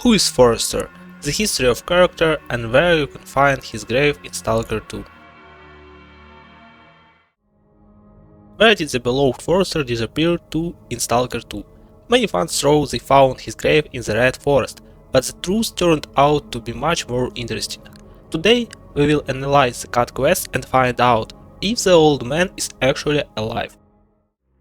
Who is Forrester? The history of character and where you can find his grave in Stalker 2. Where did the beloved Forrester disappear to in Stalker 2? Many fans thought they found his grave in the Red Forest, but the truth turned out to be much more interesting. Today we will analyze the cut quest and find out if the old man is actually alive.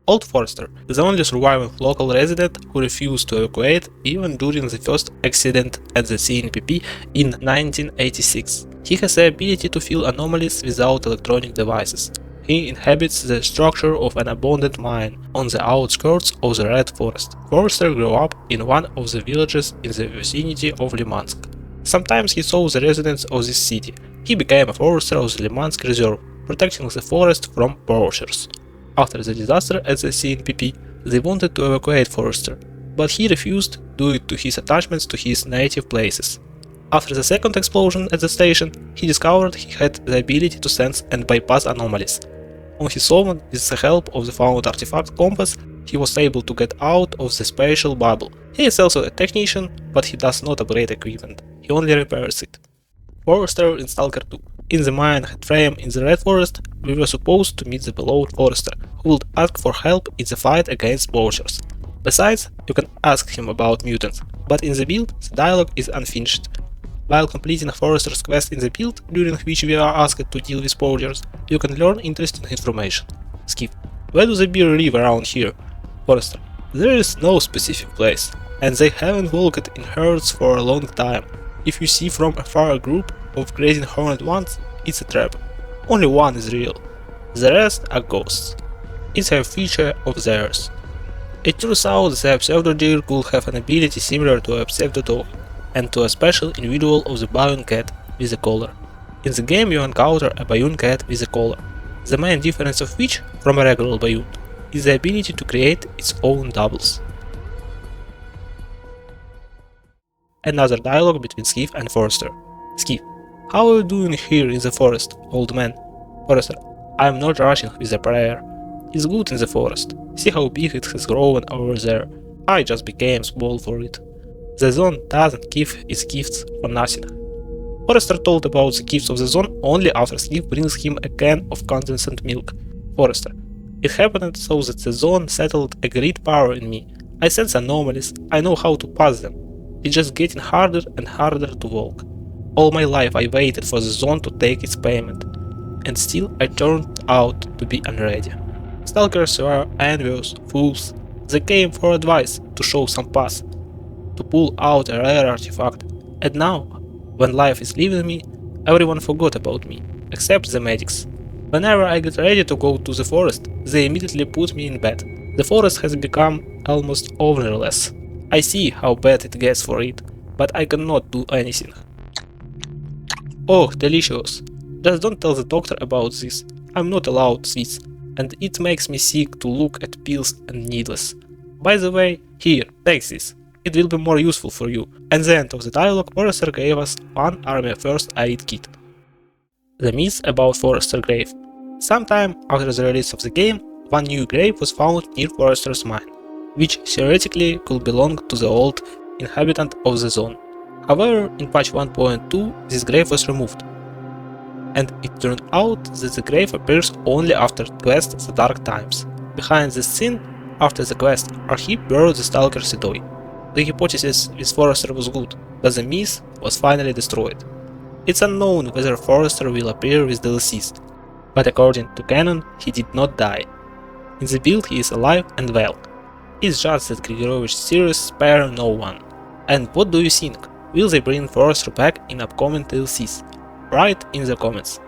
Old Forrester is the only surviving local resident who refused to evacuate even during the first accident at the CNPP in 1986. He has the ability to feel anomalies without electronic devices. He inhabits the structure of an abandoned mine on the outskirts of the Red Forest. Forrester grew up in one of the villages in the vicinity of Limansk. Sometimes he saw the residents of this city. He became a forester of the Limansk Reserve, protecting the forest from poachers. After the disaster at the CNPP, they wanted to evacuate Forrester, but he refused due to his attachments to his native places. After the second explosion at the station, he discovered he had the ability to sense and bypass anomalies. On his own, with the help of the found artifact compass, he was able to get out of the spatial bubble. He is also a technician, but he does not operate equipment, he only repairs it. Forrester in Stalker 2. In the mine head frame in the Red Forest, we were supposed to meet the beloved Forrester, who would ask for help in the fight against poachers. Besides, you can ask him about mutants, but in the build, the dialogue is unfinished. While completing Forrester's quest in the build, during which we are asked to deal with poachers, you can learn interesting information. Skif. Where do the bear live around here? Forrester. There is no specific place, and they haven't walked in herds for a long time. If you see from afar a group of grazing horned ones, it's a trap. Only one is real. The rest are ghosts. It's a feature of theirs. It turns out the pseudo-deer could have an ability similar to a pseudo-dog, and to a special individual of the bion cat with a collar. In the game you encounter a bion cat with a collar, the main difference of which, from a regular bion, is the ability to create its own doubles. Another dialogue between Skif and Forrester. Skif. How are you doing here in the forest, old man? Forrester. I am not rushing with a prayer. It's good in the forest. See how big it has grown over there. I just became small for it. The zone doesn't give its gifts for nothing. Forrester told about the gifts of the zone only after Skif brings him a can of condensed milk. Forrester. It happened so that the zone settled a great power in me. I sense anomalies, I know how to pass them. It's just getting harder and harder to walk. All my life I waited for the zone to take its payment, and still I turned out to be unready. Stalkers were envious fools. They came for advice, to show some path, to pull out a rare artifact, and now, when life is leaving me, everyone forgot about me, except the medics. Whenever I get ready to go to the forest, they immediately put me in bed. The forest has become almost ownerless. I see how bad it gets for it, but I cannot do anything. Oh, delicious. Just don't tell the doctor about this. I'm not allowed sweets, and it makes me sick to look at pills and needles. By the way, here, take this. It will be more useful for you. At the end of the dialogue, Forrester gave us one army first aid kit. The myth about Forrester grave. Sometime after the release of the game, one new grave was found near Forrester's mine, which theoretically could belong to the old inhabitant of the zone. However, in patch 1.2 this grave was removed, and it turned out that the grave appears only after the quest The Dark Times. Behind the scene, after the quest, Archip buried the Stalker Sedoi. The hypothesis with Forrester was good, but the myth was finally destroyed. It's unknown whether Forrester will appear with DLCs, but according to canon, he did not die. In the build he is alive and well. It's just that Grigorovich series spare no one. And what do you think? Will they bring Forrester back in upcoming DLCs? Write in the comments.